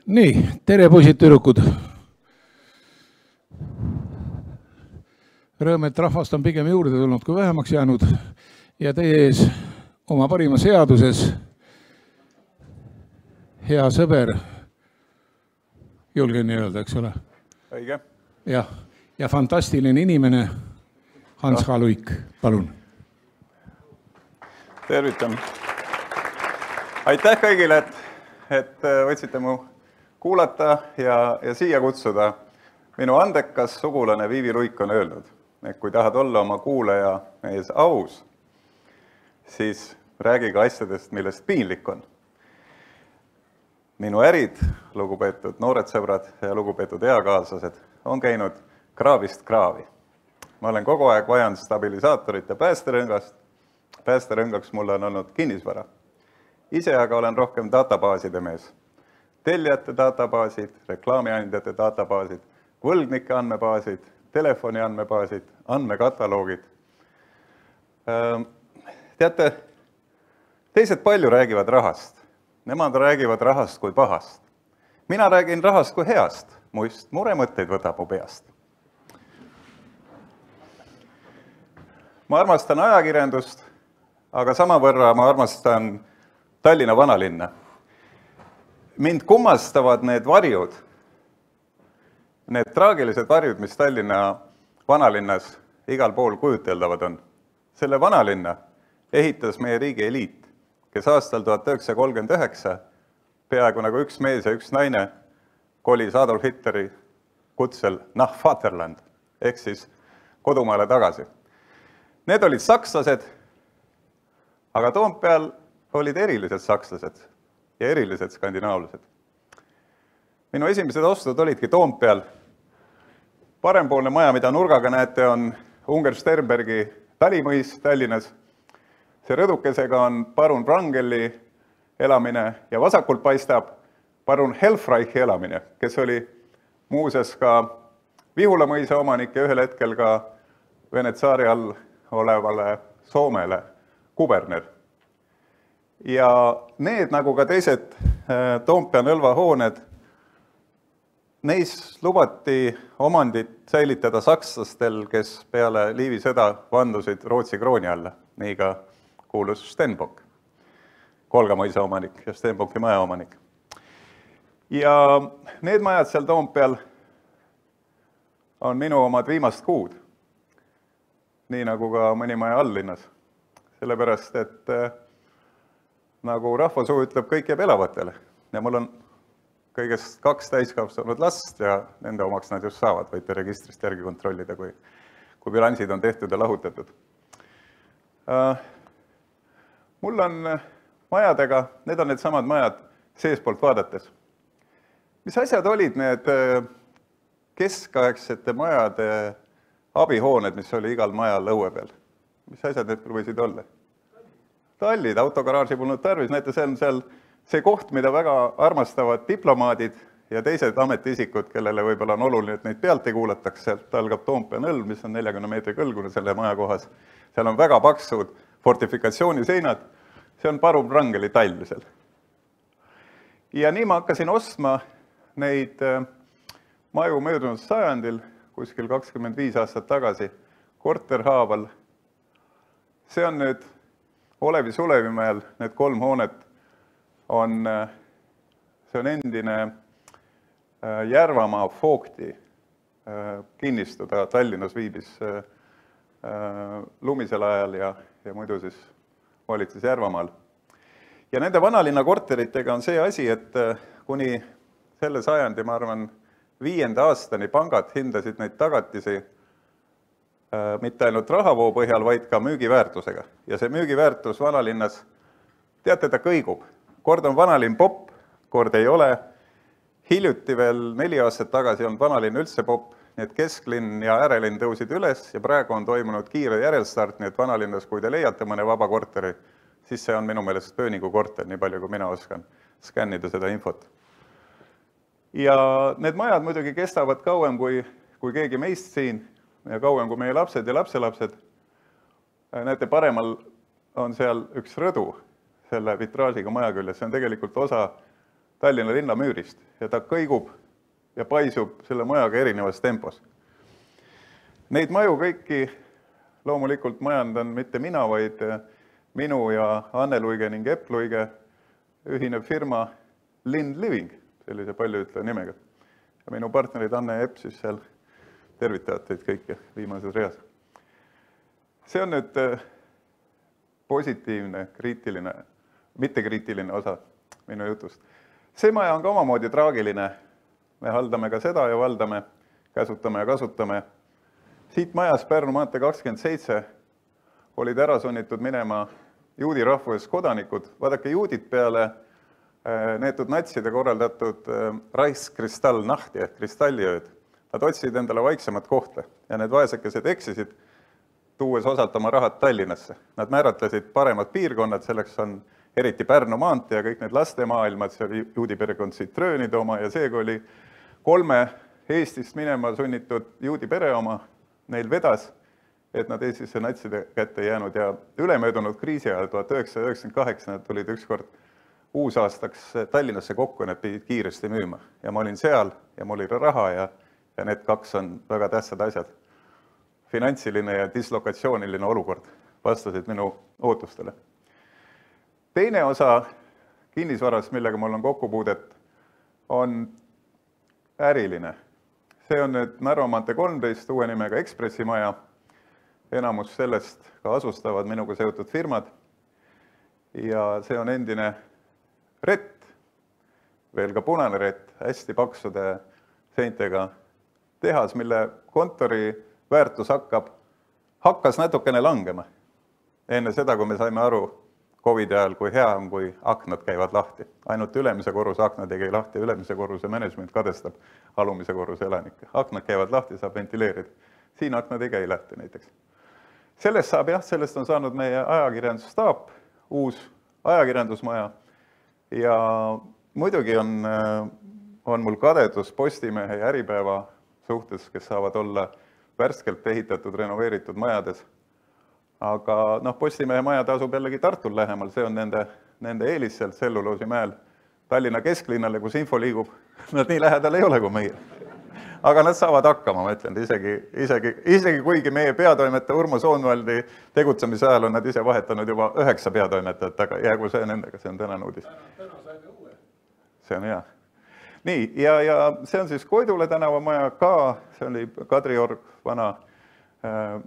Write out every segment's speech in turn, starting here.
Nii, tere poisid tüdrukud. Rõõm, et rahvast on pigem juurde tulnud kui vähemaks jäänud ja teie ees oma parimas headuses hea sõber, julgen nii öelda, eks ole? Õige. Ja fantastiline inimene Hans H. Luik, palun. Tervitan. Aitäh kõigile, et võtsite mu kuulata ja siia kutsuda. Minu andekas sugulane Viivi Luik on öelnud, et kui tahad olla oma kuulaja ees aus, siis räägi ka asjadest, millest piinlik on. Minu ärid, lugupeetud noored sõbrad ja lugupeetud eakaaslased, on käinud kraavist kraavi. Ma olen kogu aeg vajanud stabilisaatorit ja päästerõngast. Päästerõngaks mulle on olnud kinnisvara. Ise aga olen rohkem databaaside mees. Tellijate databaasid, reklaamiandjate databaasid, võlgnike andmebaasid, telefoni andmebaasid, andmekataloogid. Teate, teised palju räägivad rahast. Nemad räägivad rahast kui pahast. Mina räägin rahast kui heast, muist muremõtteid võtab mu peast. Ma armastan ajakirjandust, aga samavõrra ma armastan Tallinna vanalinna. Mind kummastavad need varjud, need traagilised varjud, mis Tallinna vanalinnas igal pool kujuteldavad on. Selle vanalinna ehitas meie riigi eliit, kes aastal 1939 peaaegu nagu üks mees ja üks naine kolis Adolf Hitleri kutsel nach Vaterland, ehk siis kodumaale tagasi. Need olid sakslased, aga Toompeal olid erilised sakslased ja erilised skandinaavlased. Minu esimesed ostud olidki Toompeal. Parempoolne maja, mida nurgaga näete, on Unger-Sternbergi talimõis Tallinnas. See rõdukesega on parun Wrangeli elamine ja vasakult paistab parun Helfreichi elamine, kes oli muuseas ka Vihula mõisa omanik ja ühel hetkel ka Vene tsaari all olevale Soomele kuberner. Ja need, nagu ka teised Toompea nõlvahooned, neis lubati omandit säilitada sakslastel, kes peale Liivi sõda vandusid Rootsi krooni alla. Nii ka kuulus Stenbock, Kolga mõisa omanik ja Stenbocki maja omanik. Ja need majad seal Toompeal on minu omad viimast kuud, nii nagu ka mõni maja alllinnas. Sellepärast, et nagu rahvasuu ütleb, kõik jääb elavatele. Ja mul on kõigest 2 täiskasvanud last ja nende omaks nad just saavad, võite registrist järgi kontrollida, kui bilansid on tehtud ja lahutatud. Mul on majadega, need on need samad majad seespoolt vaadates. Mis asjad olid need keskaegsete majade abihooned, mis oli igal majal õue peal? Mis asjad need võisid olla? Tallid, autogaraaži polnud tarvis, näete, see on seal see koht, mida väga armastavad diplomaadid ja teised ametiisikud, kellele võib-olla on oluline, et neid pealt ei kuulataks. Sealt algab Toompea nõlv, mis on 40 meetri kõlgune selle maja kohas. Seal on väga paksud fortifikatsiooniseinad. See on parun Wrangeli tall seal. Ja nii ma hakkasin ostma neid maju möödunud sajandil, kuskil 25 aastat tagasi, korterhaaval. See on nüüd Olevi Sulevimäel, need 3 hoonet on, see on endine Järvamaa Foogti kinnistuda Tallinnas viibis lumisel ajal ja muidu siis valitses Järvamaal. Ja nende vanalinna korteritega on see asi, et kuni selle sajandi, ma arvan, 5. aastani pangad hindasid neid tagatisi mitte ainult rahavoo põhjal, vaid ka müügiväärtusega. Ja see müügiväärtus vanalinnas, teate, ta kõigub. Kord on vanalinn popp, kord ei ole. Hiljuti veel 4 aastat tagasi on vanalinn üldse popp, nii et kesklinn ja äärelinn tõusid üles ja praegu on toimunud kiire järelstart, nii et vanalinnas, kui te leiate mõne vaba korteri, siis see on minu meelest Pööningu korter, nii palju kui mina oskan skännida seda infot. Ja need majad muidugi kestavad kauem kui keegi meist siin ja kauem kui meie lapsed ja lapselapsed. Näete, paremal on seal üks rõdu selle vitraažiga maja küljes. See on tegelikult osa Tallinna linna müürist ja ta kõigub ja paisub selle majaga erinevas tempos. Neid maju kõiki loomulikult majandan mitte mina, vaid minu ja Anne Luige ning Epp Luige ühine firma Lind Living, sellise paljuütleja nimega. Ja minu partnerid Anne ja Epp siis seal tervitavad teid kõike viimases reas. See on nüüd positiivne, kriitiline, mittekriitiline osa minu jutust. See maja on ka omamoodi traagiline. Me haldame ka seda ja valdame, käsutame ja kasutame. Siit majas Pärnu maantee 27 olid ära sunnitud minema juudi rahvusest kodanikud. Vaadake, juudid peale neetud natside korraldatud Reichskristallnachti ehk kristalliööd. Nad otsisid endale vaiksemat kohta ja need vaesekesed eksisid, tuues osalt oma rahad Tallinnasse. Nad määratlesid paremad piirkonnad, selleks on eriti Pärnu maantee ja kõik need lastemaailmad, see oli juudi perekond Citröönide oma ja seega oli 3 Eestist minema sunnitud juudi pere oma, neil vedas, et nad Eestisse natside kätte jäänud ja ülemöödunud kriisi ajal 1998 nad tulid ükskord uusaastaks Tallinnasse kokku ja nad pidid kiiresti müüma. Ja ma olin seal ja mul oli raha ja need 2 on väga tähtsad asjad. Finantsiline ja dislokatsiooniline olukord vastasid minu ootustele. Teine osa kinnisvarast, millega mul on kokkupuudet, on äriline. See on nüüd Narva maantee 13 uue nimega Ekspressi maja. Enamus sellest ka asustavad minuga seotud firmad. Ja see on endine rett, veel ka punane rett, hästi paksude seintega tehas, mille kontori väärtus hakkas natukene langema. Enne seda, kui me saime aru COVID ajal, kui hea on, kui aknad käivad lahti. Ainult ülemise korruse aknad ei käi lahti, ülemise korruse management kadestab alumise korruse elanikke. Aknad käivad lahti, saab ventileerida. Siin aknad ei käi lahti näiteks. Sellest on saanud meie ajakirjandusstaap, uus ajakirjandusmaja. Ja muidugi on mul kadedus Postimehe ja Äripäeva suhtes, kes saavad olla värskelt ehitatud, renoveeritud majades. Aga Postimehe maja tasub jällegi Tartul lähemal, see on nende eelis sealt Selluloosi-mäel Tallinna kesklinnale, kus info liigub. Nad nii lähedal ei ole kui meie. Aga nad saavad hakkama, ma ütlen, isegi kuigi meie peatoimetaja Urmo Soonvaldi tegutsemise ajal on nad ise vahetanud juba 9 peatoimetajat, aga jäägu see nendega, see on tänane uudis. Täna saime uue. See on hea. Nii, ja see on siis Koidule tänava maja ka, see oli Kadriorg, vana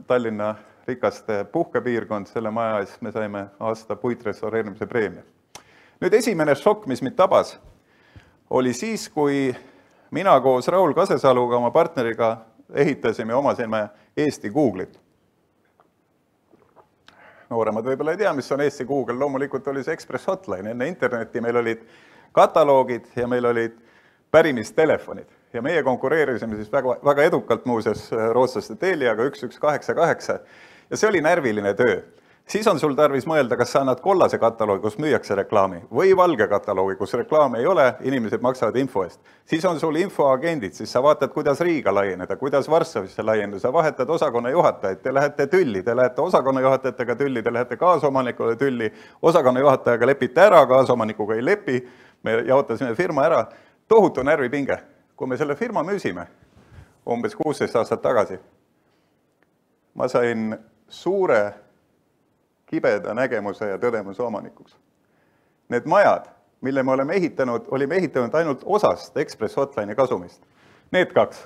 Tallinna rikaste puhkepiirkond, selle maja ees me saime aasta puitrestaureerimise preemia. Nüüd esimene šokk, mis mind tabas, oli siis, kui mina koos Raul Kasesaluga oma partneriga ehitasime omasime Eesti Google'it. Nooremad võib-olla ei tea, mis on Eesti Google, loomulikult oli see Express Hotline, enne interneti meil olid kataloogid ja meil olid pärimistelefonid. Ja meie konkureerisime siis väga edukalt muuseas rootslaste Teliaga 1188 ja see oli närviline töö. Siis on sul tarvis mõelda, kas sa annad kollase kataloogi, kus müüakse reklaami, või valge kataloogi, kus reklaami ei ole, inimesed maksavad info eest. Siis on sul infoagendid, siis sa vaatad, kuidas Riiga laieneda, kuidas Varssavisse laieneda, sa vahetad osakonna juhatajaid, te lähete tülli, te lähete osakonna juhatajatega tülli, te lähete kaasomanikule tülli, osakonna juhatajaga lepite ära, kaasomanikuga ei lepi, me jaotasime firma ära, tohutu närvipinge. Kui me selle firma müüsime umbes 16 aastat tagasi, ma sain suure kibeda nägemuse ja tõdemuse omanikuks. Need majad, mille me olime ehitanud ainult osast Express Hotline'i kasumist. Need 2,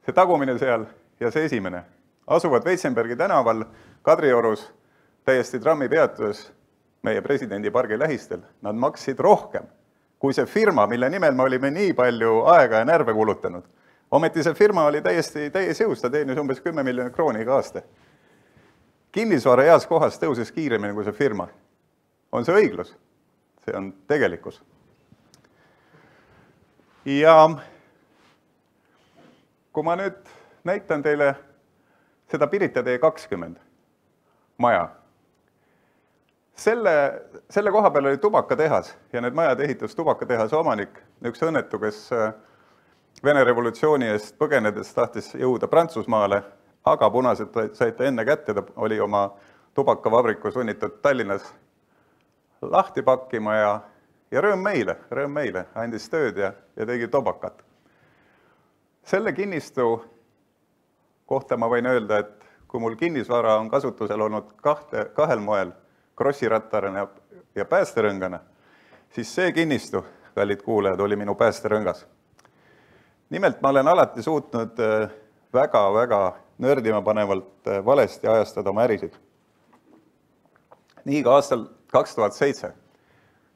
see tagumine seal ja see esimene, asuvad Veitsenbergi tänaval Kadriorus täiesti trammi peatuses meie presidendi pargi lähistel. Nad maksid rohkem kui see firma, mille nimel me olime nii palju aega ja närve kulutanud. Ometi see firma oli täiesti täies jõus, ta teenis umbes 10 miljonit krooni iga aasta. Kinnisvara heas kohas tõuses kiiremini kui see firma. On see õiglus? See on tegelikkus. Ja kui ma nüüd näitan teile seda Pirita tee 20 maja, selle koha peal oli tubakatehas ja need majad ehitas tubakatehase omanik, üks õnnetu, kes Vene revolutsiooni eest põgenedes tahtis jõuda Prantsusmaale, aga punased saite enne kätte, ta oli oma tubakavabriku sunnitud Tallinnas lahti pakkima Ja rõõm meile, andis tööd ja tegi tobakat. Selle kinnistu kohta ma võin öelda, et kui mul kinnisvara on kasutusel olnud kahel moel, krossirattarana ja päästerõngana, siis see kinnistu, kallid kuulajad, oli minu päästerõngas. Nimelt ma olen alati suutnud väga nördima panevalt valesti ajastada oma ärisid. Nii ka aastal 2007,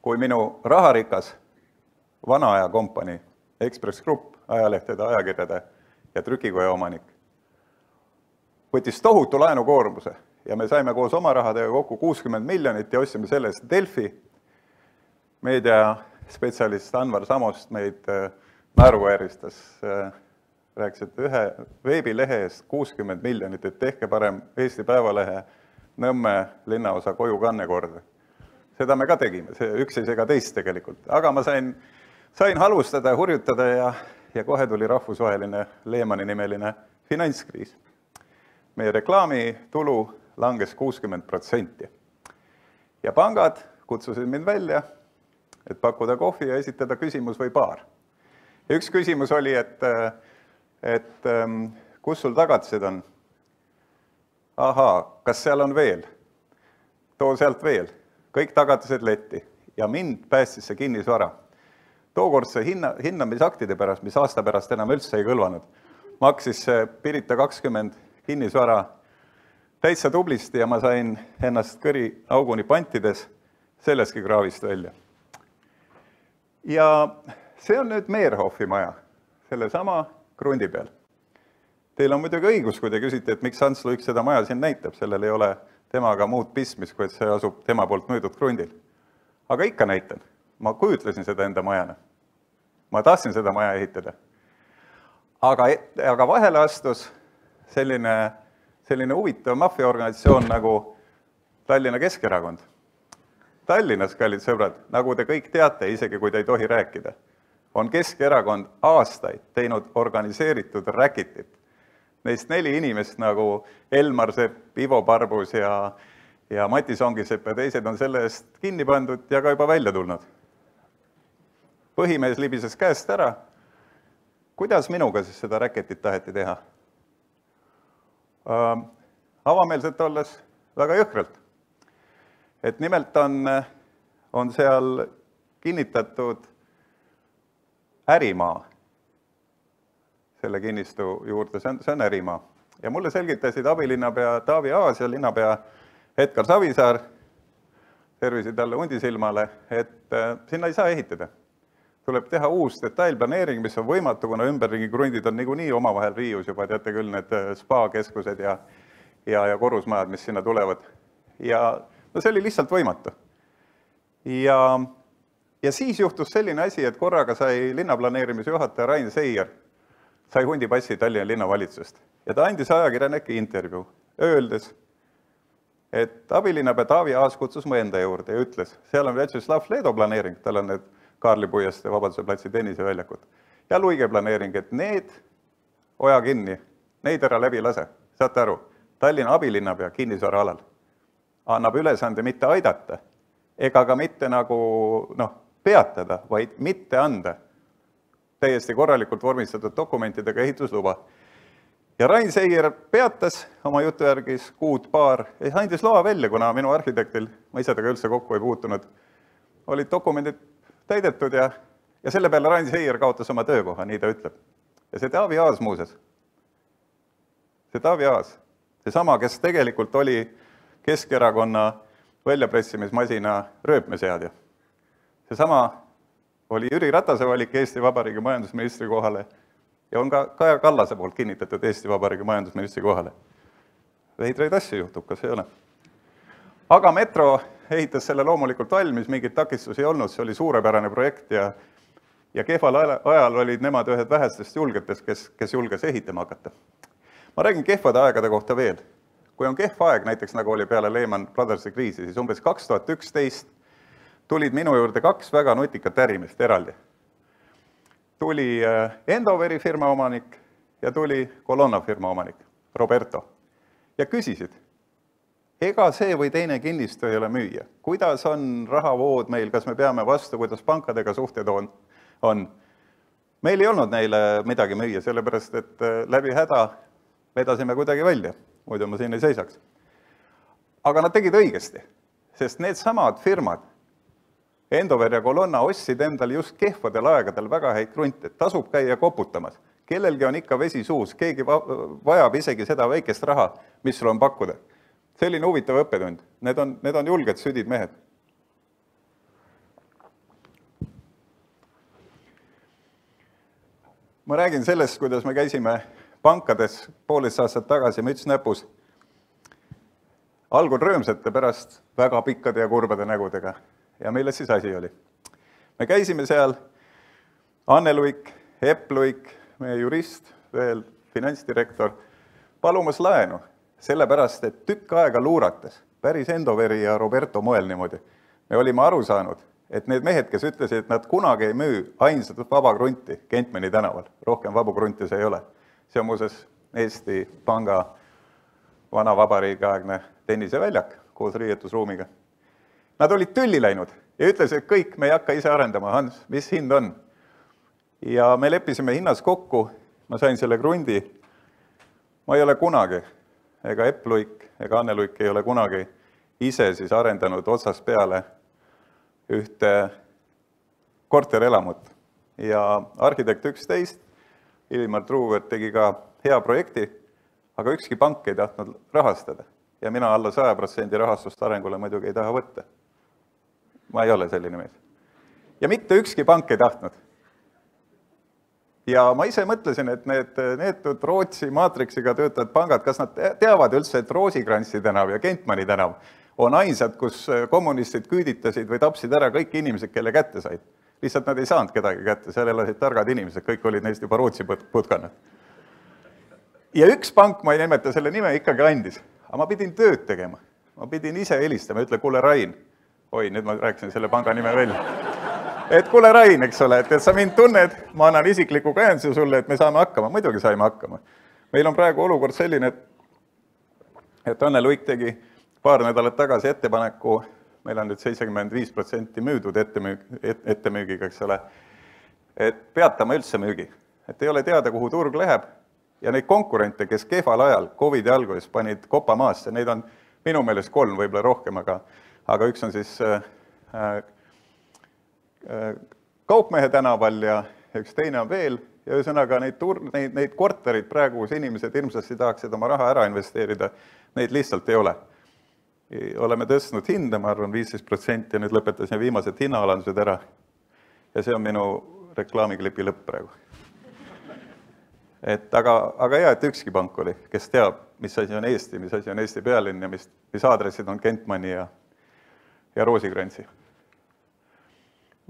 kui minu raharikas vana aja kompanii, Ekspress Grupp, ajalehtede, ajakirjade ja trükikoja omanik, võttis tohutu laenukoormuse ja me saime koos oma rahadega kokku 60 miljonit ja ostsime selle eest Delfi. Meediaspetsialist Anvar Samost meid naeruvääristas, rääkis, et ühe veebilehe eest 60 miljonit, et tehke parem Eesti Päevalehe Nõmme linnaosa kojukanne korda. Seda me ka tegime, see üks ei sega teist tegelikult. Aga ma sain halvustada ja hurjutada ja kohe tuli rahvusvaheline Lehmani nimeline finantskriis. Meie reklaamitulu langes 60%. Ja pangad kutsusid mind välja, et pakkuda kohvi ja esitada küsimus või paar. Ja üks küsimus oli, et kus sul tagatised on? Ahaa, kas seal on veel? Too sealt veel. Kõik tagatised letti ja mind päästis see kinnisvara. Tookordse hinnamisaktide pärast, mis aasta pärast enam üldse ei kõlvanud, maksis Pirita 20 kinnisvara täitsa tublisti ja ma sain ennast kõri auguni pantides selleski kraavist välja. Ja see on nüüd Meerhoffi maja, selle sama krundi peal. Teil on muidugi õigus, kui te küsite, et miks Ants Luik seda maja siin näitab, sellel ei ole temaga muud pistmist, kui et see asub tema poolt müüdud krundil. Aga ikka näitan, ma kujutlesin seda enda majana. Ma tahtsin seda maja ehitada. Aga vahele astus selline huvitav maffiaorganisatsioon nagu Tallinna Keskerakond. Tallinnas, kallid sõbrad, nagu te kõik teate, isegi kui te ei tohi rääkida, on Keskerakond aastaid teinud organiseeritud räkitit. Neist 4 inimest nagu Elmar Sepp, Ivo Parbus ja Mati Songisepp ja teised on selle eest kinni pandud ja ka juba välja tulnud. Põhimees libises käest ära. Kuidas minuga siis seda räketit taheti teha? Avameelselt olles väga jõhkralt. Et nimelt on seal kinnitatud ärimaa selle kinnistu juurde, see on ärimaa. Ja mulle selgitasid abilinnapea Taavi Aas ja linnapea Edgar Savisaar, tervisid talle hundisilmale, et sinna ei saa ehitada. Tuleb teha uus detailplaneering, mis on võimatu, kuna ümberringi krundid on niikuinii omavahel riius juba, teate küll need spa-keskused ja korrusmajad, mis sinna tulevad. Ja no see oli lihtsalt võimatu. Ja siis juhtus selline asi, et korraga sai linnaplaneerimise juhataja Rain Seier sai hundipassi Tallinna linnavalitsusest. Ja ta andis ajakirjanike intervjuu, öeldes, et abilinnapea Taavi Aas kutsus mu enda juurde ja ütles, seal on Vjatšeslav Leedo planeering, tal on need Kaarli puiest ja Vabaduse platsi tenniseväljakud. Ja Luige planeering, et need oja kinni, neid ära läbi lase. Saate aru, Tallinna abilinnapea kinnisvara alal annab ülesande mitte aidata ega ka mitte nagu peatada, vaid mitte anda täiesti korralikult vormistatud dokumentidega ehitusluba. Ja Rain Seier peatas oma jutu järgis kuud-paar ja andis loa välja, kuna minu arhitektil, ma ise temaga üldse kokku ei puutunud, olid dokumendid täidetud ja selle peale Rain Seier kaotas oma töökoha, nii ta ütleb. Ja see Taavi Aas muuses, see sama, kes tegelikult oli Keskerakonna väljapressimismasina rööpmeseadja. See sama oli Jüri Ratase valik Eesti Vabariigi majandusministri kohale ja on ka Kaja Kallase poolt kinnitatud Eesti Vabariigi majandusministri kohale. Veidraid asju juhtub, kas ei ole? Aga metro ehitas selle loomulikult valmis, mingit takistusi ei olnud, see oli suurepärane projekt ja kehval ajal olid nemad ühed vähestest julgetest, kes julges ehitama hakata. Ma räägin kehvade aegade kohta veel. Kui on kehv aeg, näiteks nagu oli peale Lehman Brothersi kriisi, siis umbes 2011 tulid minu juurde 2 väga nutikat ärimest eraldi. Tuli Endoveri firma omanik ja tuli Colonna firma omanik, Roberto. Ja küsisid, ega see või teine kinnistu ei ole müüa. Kuidas on rahavood meil, kas me peame vastu, kuidas pankadega suhted on? Meil ei olnud neile midagi müüa, sellepärast et läbi häda vedasime kuidagi välja, muidu ma siin ei seisaks. Aga nad tegid õigesti, sest need samad firmad, Endover ja Colonna, ostsid endal just kehvadel aegadel väga häid krunte, tasub käia koputamas. Kellelgi on ikka vesi suus, keegi vajab isegi seda väikest raha, mis sul on pakkuda. Selline huvitav õppetund. Need on julged südid mehed. Ma räägin sellest, kuidas me käisime pankades poolest aastat tagasi müts näpus. Algul rõõmsate pärast väga pikkade ja kurbade nägudega. Ja milles siis asi oli? Me käisime seal, Anne Luik, Epp Luik, meie jurist, veel finantsdirektor, palumas laenu, sellepärast, et tükk aega luurates, päris Endoveri ja Roberto moel niimoodi, me olime aru saanud, et need mehed, kes ütlesid, et nad kunagi ei müü ainsat vaba krunti Kentmani tänaval, rohkem vabu krunti see ei ole. See on muuseas Eesti Panga vana vabariigiaegne tenniseväljak koos riietusruumiga. Nad olid tülli läinud ja ütlesid, et kõik, me ei hakka ise arendama, Hans, mis hind on. Ja me leppisime hinnas kokku, ma sain selle krundi, ma ei ole kunagi, ega Epp Luik, ega Anne Luik ei ole kunagi ise siis arendanud otsast peale ühte korterelamut. Ja arhitekt 11, Ilmar Truuvert tegi ka hea projekti, aga ükski pank ei tahtnud rahastada. Ja mina alla 100% rahastust arengule muidugi ei taha võtta. Ma ei ole selline mees. Ja mitte ükski pank ei tahtnud. Ja ma ise mõtlesin, et need Rootsi maatriksiga töötavad pangad, kas nad teavad üldse, et Roosikrantsi tänav ja Kentmani tänav on ainsad, kus kommunistid küüditasid või tapsid ära kõik inimesed, kelle kätte said. Lihtsalt nad ei saanud kedagi kätte, seal elasid targad inimesed, kõik olid neist juba Rootsi putkannad. Ja üks pank, ma ei nimeta selle nime, ikkagi andis. Aga ma pidin tööd tegema. Ma pidin ise helistama, ütle, kuule Rain. Oi, nüüd ma rääkisin selle panga nime välja. Et kuule Rain, eks ole, et sa mind tunned, ma annan isikliku käenduse sulle, et me saame hakkama. Muidugi saime hakkama. Meil on praegu olukord selline, et Anne Luik tegi paar nädalat tagasi ettepaneku, meil on nüüd 75% müüdud ettemüügiga, eks ole, et peatame üldse müügi. Et ei ole teada, kuhu turg läheb. Ja neid konkurente, kes kehval ajal, COVID-i alguses panid kopa maasse, neid on minu meelest 3, võib-olla rohkem, aga üks on siis Kaupmehe tänaval ja üks teine on veel. Ja ühesõnaga neid korterid praegu, kus inimesed hirmsasti tahaksid oma raha ära investeerida, neid lihtsalt ei ole. Oleme tõstnud hinde, ma arvan 15% ja nüüd lõpetasime viimased hinnaalandused ära. Ja see on minu reklaamiklipi lõpp praegu. Aga hea, et ükski pank oli, kes teab, mis asi on Eesti, mis asi on Eesti pealinn ja mis aadressid on Kentmani ja Roosikrantsi.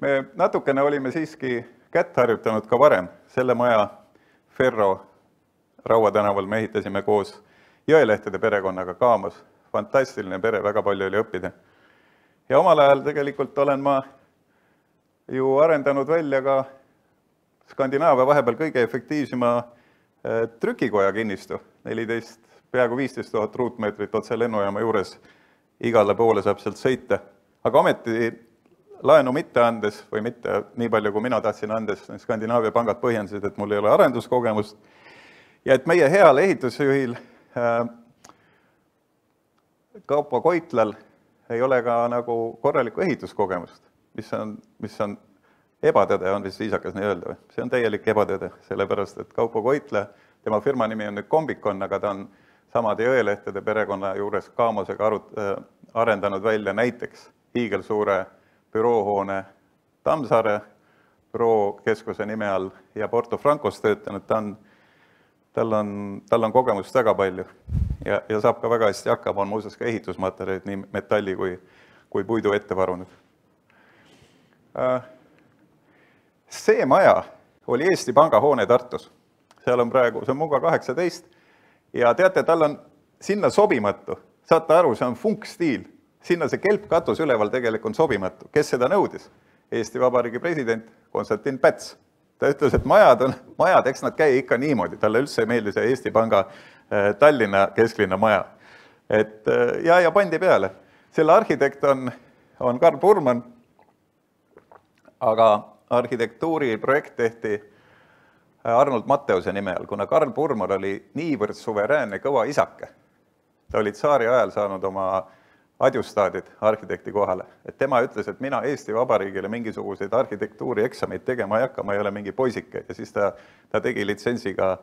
Me natukene olime siiski kätt harjutanud ka varem. Selle maja Ferro Raua tänaval me ehitasime koos Jõelehtede perekonnaga Kaamos. Fantastiline pere, väga palju oli õppida. Ja omal ajal tegelikult olen ma ju arendanud välja ka Skandinaavia vahepeal kõige efektiivsema trükikoja kinnistu, 14, peaaegu 15 000 ruutmeetrit otse lennujaama juures, igale poole saab sealt sõita. Aga ometi laenu mitte andes, või mitte nii palju, kui mina tahtsin andes, Skandinaavia pangad põhjendasid, et mul ei ole arenduskogemust, ja et meie heal ehitusjuhil Kaupo Koitlal ei ole ka nagu korralikku ehituskogemust, mis on ebatõde, on vist viisakas nii öelda või? See on täielik ebatõde, sellepärast, et Kaupo Koitle, tema firma nimi on nüüd Kombikon, aga ta on samade Jõelehtede perekonna juures Kaamosega arendanud välja näiteks hiigelsuure büroohoone Tammsaare bürookeskuse nime all ja Porto Francos töötanud, tal on kogemust väga palju ja saab ka väga hästi hakkama, on muuseas ka ehitusmaterjalid nii metalli kui puidu ette varunud. See maja oli Eesti Panga hoone Tartus. Seal on praegu, see on Muga 18 ja teate, tal on sinna sobimatu. Saate aru, see on funkstiil. Sinna see kelpkatus üleval tegelikult on sobimatu. Kes seda nõudis? Eesti Vabariigi president Konstantin Päts. Ta ütles, et majad, eks nad käi ikka niimoodi. Talle üldse ei meeldi see Eesti Panga Tallinna kesklinna maja. ja pandi peale. Selle arhitekt on Karl Burman, aga arhitektuuri projekt tehti Arnold Matteuse nime all, kuna Karl Burman oli niivõrd suveräänne kõva isake. Ta oli tsaari ajal saanud oma adjustaadid arhitekti kohale. Et tema ütles, et mina Eesti Vabariigile mingisuguseid arhitektuuri eksameid tegema ei hakka, ma ei ole mingi poisike. Ja siis ta tegi litsentsiga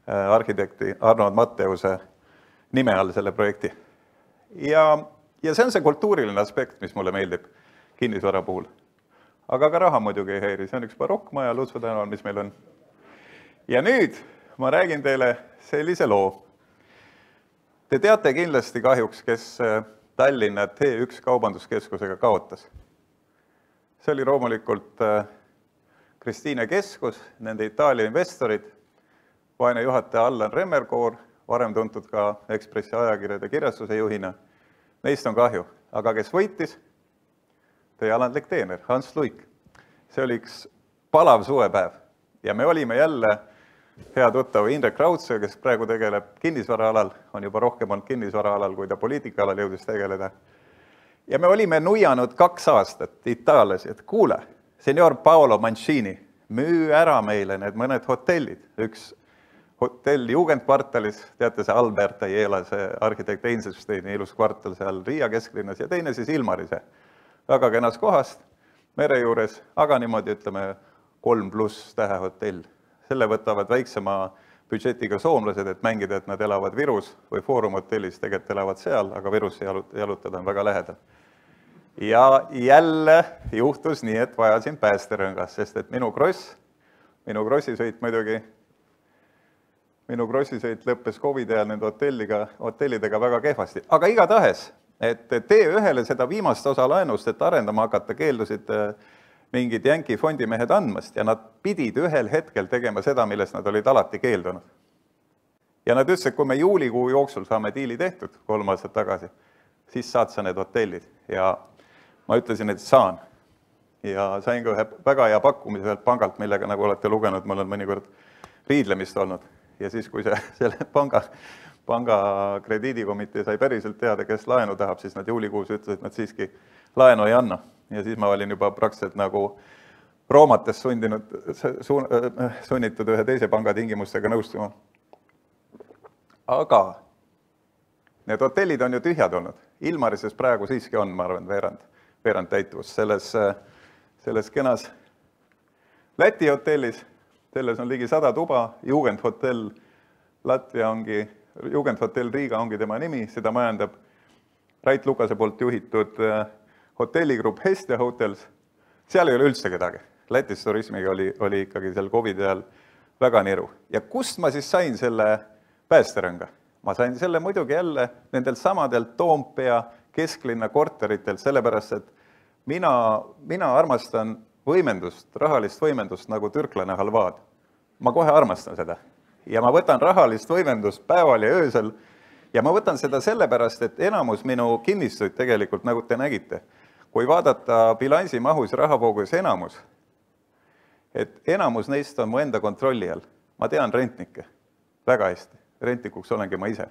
arhitekti Arnold Matteuse nime all selle projekti. Ja see on see kultuuriline aspekt, mis mulle meeldib kinnisvara puhul. Aga ka raha muidugi ei häiri. See on üks barokkmaja Lutsu tänaval, mis meil on. Ja nüüd ma räägin teile sellise loo. Te teate kindlasti kahjuks, kes Tallinna T1 kaubanduskeskusega kaotas. See oli loomulikult Kristiine Keskus, nende Itaalia investorid, vaene juhataja Allan Remmerkoor, varem tuntud ka Ekspressi ajakirjade kirjastuse juhina. Neist on kahju, aga kes võitis? Teie alandlik teener, Hans Luik. See oli üks palav suvepäev ja me olime jälle hea tuttav Indrek Raudse, kes praegu tegeleb kinnisvaraalal, on juba rohkem olnud kinnisvaraalal, kui ta poliitikaalal jõudis tegeleda. Ja me olime nuianud 2 aastat itaallasi, et kuule, senior Paolo Mancini, müü ära meile need mõned hotellid. Üks hotell Jugendkvartalis, teate see Albert Aiela, see arhitekt Einselsteini ilus kvartal seal Riia kesklinnas ja teine siis Ilmarise. Väga kenas kohast, mere juures, aga niimoodi ütleme 3+ tähehotell. Selle võtavad väiksema budžetiga soomlased, et mängida, et nad elavad Virus või Foorum hotellis, tegelikult elavad seal, aga Virussi jalutada on väga lähedal. Ja jälle juhtus nii, et vajasin päästerõngas, sest et minu krossisõit muidugi, minu krossisõit lõppes COVID ajal nende hotellidega väga kehvasti. Aga igatahes, et T1-le seda viimast osa laenust, et arendama hakata, keeldusid mingid Jänki fondimehed andmast ja nad pidid ühel hetkel tegema seda, millest nad olid alati keeldunud. Ja nad ütlesid, et kui me juulikuu jooksul saame diili tehtud 3 aastat tagasi, siis saad sa need hotellid. Ja ma ütlesin, et saan. Ja sain ka ühe väga hea pakkumise ühelt pangalt, millega nagu olete lugenud, mul on mõnikord riidlemist olnud. Ja siis, kui selle panga krediidikomitee sai päriselt teada, kes laenu tahab, siis nad juulikuus ütlesid, et nad siiski laenu ei anna. Ja siis ma olin juba praktiliselt nagu Roomates sunnitud ühe teise panga tingimustega nõustuma. Aga need hotellid on ju tühjad olnud. Ilmarises praegu siiski on, ma arvan, veerand täituvus. Selles kenas Läti hotellis, selles on ligi 100 tuba, Jugendhotell Latvia ongi, Jugendhotell Riiga ongi tema nimi, seda majandab Rait Lukase poolt juhitud hotelligrupp Hestia Hotels, seal ei ole üldse kedagi. Lätis turismiga oli ikkagi seal COVID ajal väga niru. Ja kust ma siis sain selle päästerõnga? Ma sain selle muidugi jälle nendelt samadelt Toompea kesklinna korteritelt, sellepärast, et mina armastan võimendust, rahalist võimendust nagu türklane halvaad. Ma kohe armastan seda. Ja ma võtan rahalist võimendust päeval ja öösel ja ma võtan seda sellepärast, et enamus minu kinnistuid tegelikult, nagu te nägite, kui vaadata bilansi mahus rahavoogus enamus, et enamus neist on mu enda kontrolli all. Ma tean rentnikke väga hästi. Rentnikuks olengi ma ise.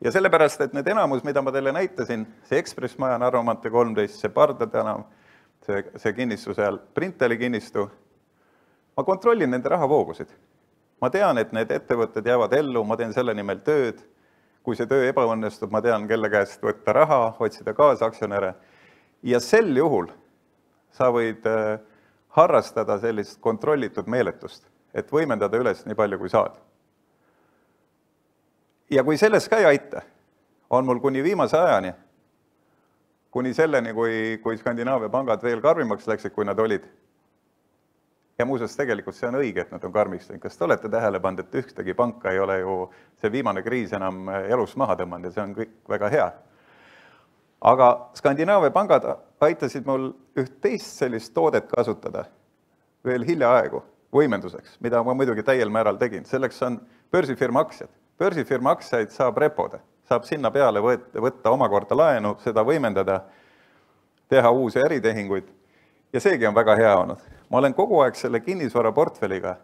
Ja sellepärast, et need enamus, mida ma teile näitasin, see Ekspress maja Narvamante 13, see Parda tänav, see kinnistu seal, Printeli kinnistu, ma kontrollin nende rahavoogusid. Ma tean, et need ettevõtted jäävad ellu, ma teen selle nimel tööd. Kui see töö ebaõnnestub, ma tean, kelle käest võtta raha, otsida kaasa aktsionäre. Ja sel juhul sa võid harrastada sellist kontrollitud meeletust, et võimendada üles nii palju, kui saad. Ja kui selles ka ei aita, on mul kuni viimase ajani, kuni selleni, kui Skandinaavia pangad veel karmimaks läksid, kui nad olid. Ja muuseas, tegelikult see on õige, et nad on karmiks. Kas te olete tähele pannud, et ühtegi panka ei ole ju see viimane kriis enam elus maha tõmmanud ja see on kõik väga hea. Aga Skandinaavia pangad aitasid mul üht teist sellist toodet kasutada veel hiljaaegu võimenduseks, mida ma muidugi täiel määral tegin. Selleks on börsifirma aktsiad. Börsifirma aktsiaid saab repode, saab sinna peale võtta omakorda laenu, seda võimendada, teha uusi äritehinguid ja seegi on väga hea olnud. Ma olen kogu aeg selle kinnisvara portfelliga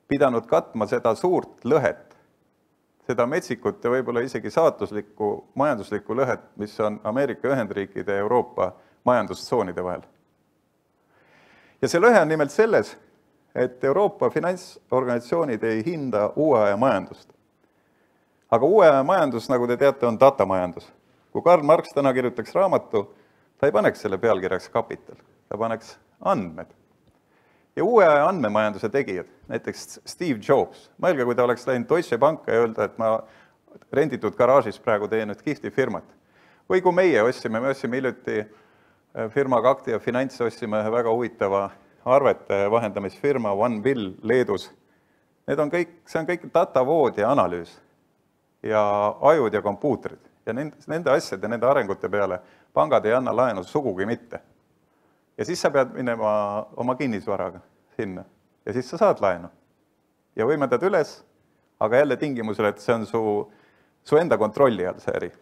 pidanud katma seda suurt lõhet seda metsikut ja võib-olla isegi saatuslikku majanduslikku lõhet, mis on Ameerika Ühendriikide ja Euroopa majandustsoonide vahel. Ja see lõhe on nimelt selles, et Euroopa finantsorganisatsioonid ei hinda uue aja majandust. Aga uue aja majandus, nagu te teate, on datamajandus. Kui Karl Marx täna kirjutaks raamatu, ta ei paneks selle pealkirjaks kapital, ta paneks andmed. Ja uue aja andmemajanduse tegijad, näiteks Steve Jobs, mõelge, kui ta oleks läinud Deutsche Banka ja öelda, et ma renditud garaažis praegu teen nüüd kihvti firmat. Või kui meie ossime hiljuti firmaga Aktia Finants, ossime ühe väga huvitava arvete vahendamisfirma OneBill Leedus. See on kõik datavood ja analüüs ja ajud ja kompuutrid. Ja nende asjade, nende arengute peale pangad ei anna laenu sugugi mitte. Ja siis sa pead minema oma kinnisvaraga sinna ja siis sa saad laenu. Ja võimendad üles, aga jälle tingimusel, et see on su enda kontrolli all see äri.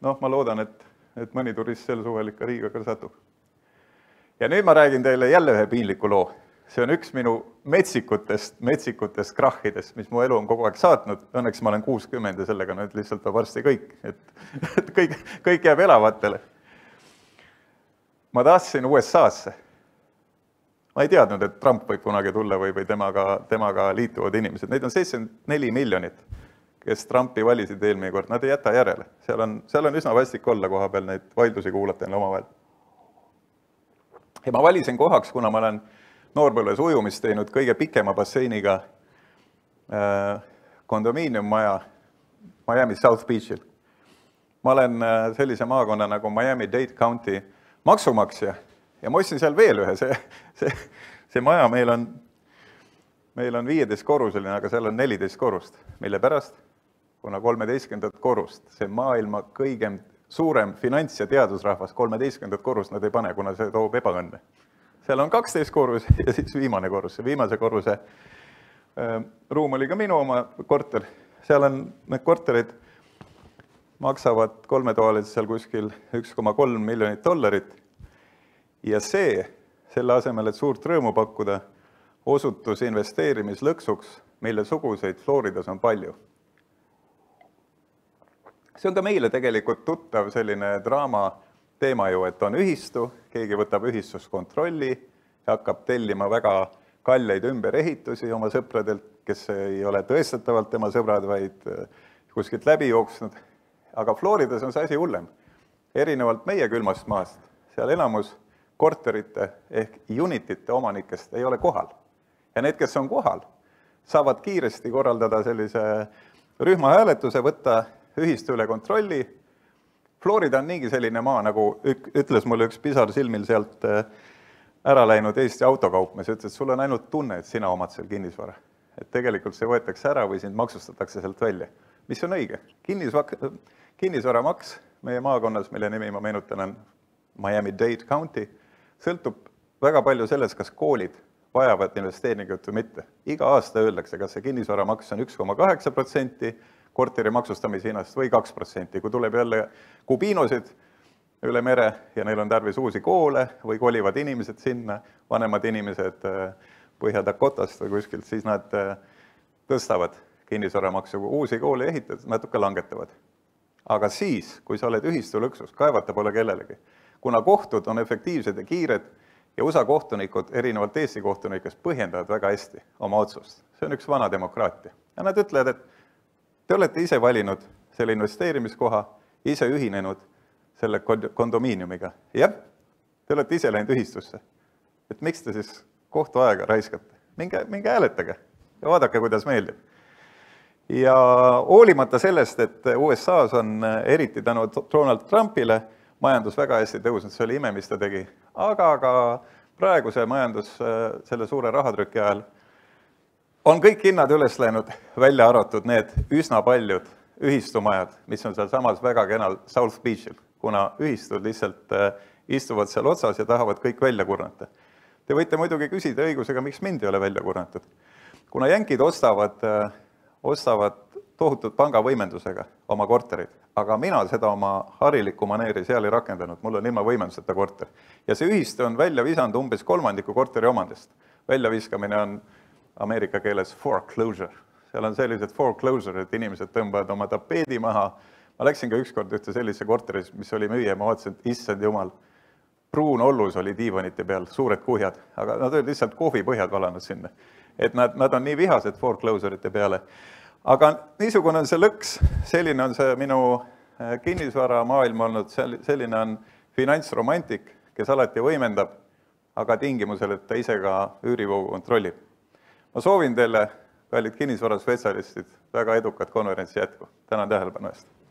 Ma loodan, et mõni turist sel suvel ikka Riiga ka satub. Ja nüüd ma räägin teile jälle ühe piinliku loo. See on üks minu metsikutest krahhidest, mis mu elu on kogu aeg saatnud. Õnneks ma olen 60 ja sellega nüüd lihtsalt on varsti kõik. Et kõik jääb elavatele. Ma tahtsin USA-sse. Ma ei teadnud, et Trump võib kunagi tulla või temaga liituvad inimesed. Neid on 74 miljonit, kes Trumpi valisid eelmine kord. Nad ei jäta järele. Seal on üsna vastik olla koha peal neid vaidlusi kuulata omavahel. Ja ma valisin kohaks, kuna ma olen Noorbõlves ujumist teinud kõige pikema basseiniga kondomiiniummaja Miami South Beachil. Ma olen sellise maakonna nagu Miami-Dade County maksumaksja ja ma ostsin seal veel ühe. See maja meil on 15 korruseline, aga seal on 14 korrust. Mille pärast? Kuna 13. korrust, see maailma kõige suurem finants- ja teadusrahvas 13. korrust nad ei pane, kuna see toob ebaõnne. Seal on 12 korrus ja siis viimane korrus. Viimase korruse ruum oli ka minu oma korter. Seal on need korterid maksavad 3-toalised seal kuskil $1,3 miljonit. Ja selle asemel, et suurt rõõmu pakkuda, osutus investeerimislõksuks, mille suguseid Floridas on palju. See on ka meile tegelikult tuttav selline draama teema ju, et on ühistu, keegi võtab ühistus kontrolli ja hakkab tellima väga kalleid ümberehitusi oma sõpradelt, kes ei ole tõestatavalt tema sõbrad, vaid kuskilt läbi jooksnud. Aga Floridas on see asi hullem. Erinevalt meie külmast maast, seal enamus korterite ehk unitite omanikest ei ole kohal. Ja need, kes on kohal, saavad kiiresti korraldada sellise rühmahääletuse, võtta ühistu üle kontrolli. Florida on niigi selline maa, nagu ütles mulle üks pisar silmil sealt ära läinud Eesti autokaupmees, ütles, et sul on ainult tunne, et sina omad seal kinnisvara. Et tegelikult see võetakse ära või sind maksustatakse sealt välja. Mis on õige? Kinnisvaramaks meie maakonnas, mille nimi ma meenutan on Miami-Dade County, sõltub väga palju sellest, kas koolid vajavad investeeringut või mitte. Iga aasta öeldakse, kas see kinnisvaramaks on 1,8% korteri maksustamise hinnast või 2%. Kui tuleb jälle kubiinosid üle mere ja neil on tarvis uusi koole või kolivad inimesed sinna, vanemad inimesed Põhja-Dakotast või kuskilt, siis nad tõstavad kinnisvaramaksu, kui uusi kooli ehitad, natuke langetavad. Aga siis, kui sa oled ühistu lõksus, kaevata pole kellelegi. Kuna kohtud on efektiivsed ja kiired ja USA kohtunikud erinevalt Eesti kohtunikest põhjendavad väga hästi oma otsust. See on üks vana demokraatia. Ja nad ütlevad, et te olete ise valinud selle investeerimiskoha, ise ühinenud selle kondomiiniumiga. Jah, te olete ise läinud ühistusse. Et miks te siis kohtuaega raiskate? Minge hääletage ja vaadake, kuidas meeldib. Ja hoolimata sellest, et USA-s on eriti tänu Donald Trumpile majandus väga hästi tõusnud, see oli ime, mis ta tegi. Aga praeguse majandus selle suure rahatrüki ajal on kõik hinnad üles läinud, välja arvatud need üsna paljud ühistumajad, mis on seal samas väga kenal South Beachil, kuna ühistud lihtsalt istuvad seal otsas ja tahavad kõik välja kurnata. Te võite muidugi küsida õigusega, miks mind ei ole välja kurnatud. Kuna jänkid ostavad tohutud pangavõimendusega oma korterid, aga mina seda oma harilikku maneeri seal ei rakendanud, mul on ilma võimenduseta korter. Ja see ühistu on välja visanud umbes 1/3 korteri omandist. Väljaviskamine on Ameerika keeles foreclosure. seal on sellised foreclosure, et inimesed tõmbavad oma tapeedi maha. Ma läksin ka ükskord ühte sellise korteris, mis oli müüa, ma vaatasin, et issand jumal, pruun ollus oli diivanite peal, suured kuhjad, aga nad olid lihtsalt kohvipõhjad valanud sinna. Et nad on nii vihased foreclosure'ite peale. Aga niisugune on see lõks, selline on see minu kinnisvara maailm olnud, selline on finantsromantik, kes alati võimendab, aga tingimusel, et ta ise ka üürivoogu kontrollib. Ma soovin teile, kallid kinnisvaraspetsialistid, väga edukat konverentsi jätku. Tänan tähelepanu eest.